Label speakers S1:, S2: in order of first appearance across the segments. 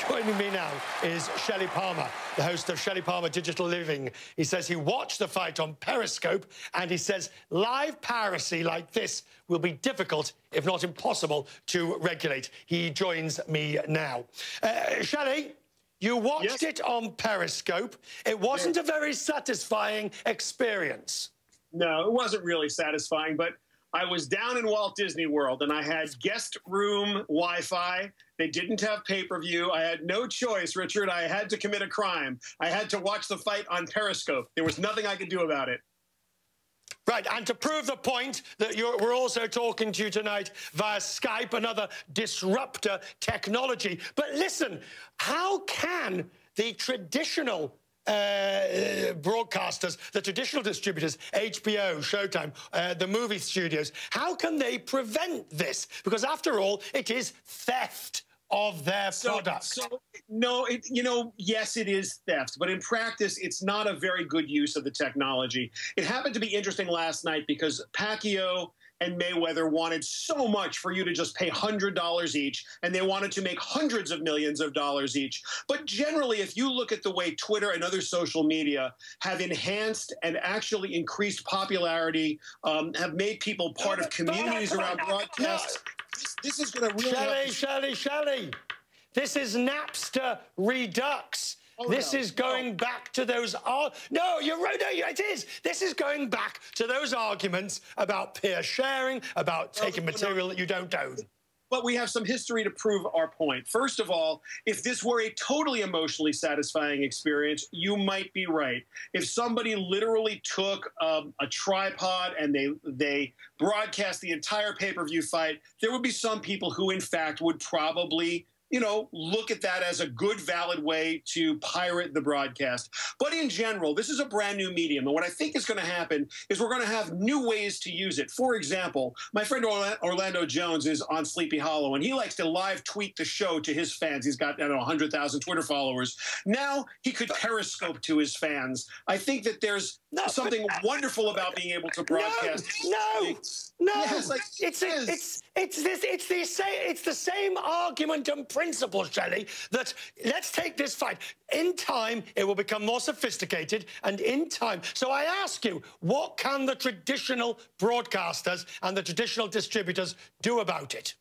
S1: Joining me now is Shelly Palmer, the host of Shelly Palmer Digital Living. He says he watched the fight on Periscope, and he says live piracy like this will be difficult, if not impossible, to regulate. He joins me now. Shelly, you watched it on Periscope. It wasn't a very satisfying experience.
S2: No, it wasn't really satisfying, but I was down in Walt Disney World, and I had guest room Wi-Fi. They didn't have pay-per-view. I had no choice, Richard. I had to commit a crime. I had to watch the fight on Periscope. There was nothing I could do about it.
S1: Right, and to prove the point that we're also talking to you tonight via Skype, another disruptor technology. But listen, how can the traditional broadcasters, the traditional distributors, HBO, Showtime, the movie studios, how can they prevent this? Because after all, it is theft of their product.
S2: No, yes, it is theft, but in practice, it's not a very good use of the technology. It happened to be interesting last night because Pacquiao and Mayweather wanted so much for you to just pay $100 each, and they wanted to make hundreds of millions of dollars each. But generally, if you look at the way Twitter and other social media have enhanced and actually increased popularity, have made people part of communities around broadcasts, this is going to really
S1: Shelly, this is Napster Redux. This is going back to those... No, you're right. No, it is. This is going back to those arguments about peer sharing, about taking material that you don't own.
S2: But we have some history to prove our point. First of all, if this were a totally emotionally satisfying experience, you might be right. If somebody literally took a tripod and they broadcast the entire pay-per-view fight, there would be some people who, in fact, would probably look at that as a good, valid way to pirate the broadcast. But in general, this is a brand new medium. And what I think is going to happen is we're going to have new ways to use it. For example, my friend Orlando Jones is on Sleepy Hollow, and he likes to live tweet the show to his fans. He's got, 100,000 Twitter followers. Now he could Periscope to his fans. I think that there's something wonderful about being able to broadcast.
S1: No.
S2: Yes,
S1: It's the same argument and principle, Shelly, that let's take this fight. In time, it will become more sophisticated, and in time... So I ask you, what can the traditional broadcasters and the traditional distributors do about it?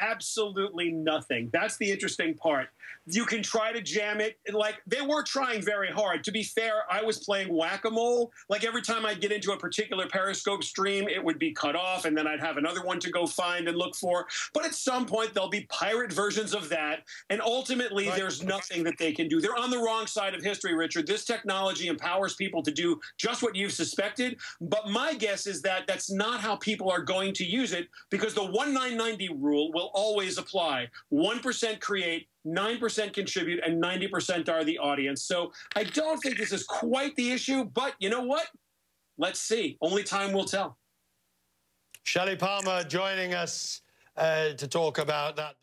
S2: Absolutely nothing. That's the interesting part. You can try to jam it. Like, they were trying very hard. To be fair, I was playing whack-a-mole. Like, every time I'd get into a particular Periscope stream, it would be cut off, and then I'd have another one to go find and look for. But at some point, there'll be pirate versions of that, and ultimately, there's nothing that they can do. They're on the wrong side of history, Richard. This technology empowers people to do just what you've suspected, but my guess is that that's not how people are going to use it, because the 1-9-90 rule will always apply. 1% create, 9% contribute, and 90% are the audience. So I don't think this is quite the issue, but you know what? Let's see. Only time will tell.
S1: Shelly Palmer joining us to talk about that.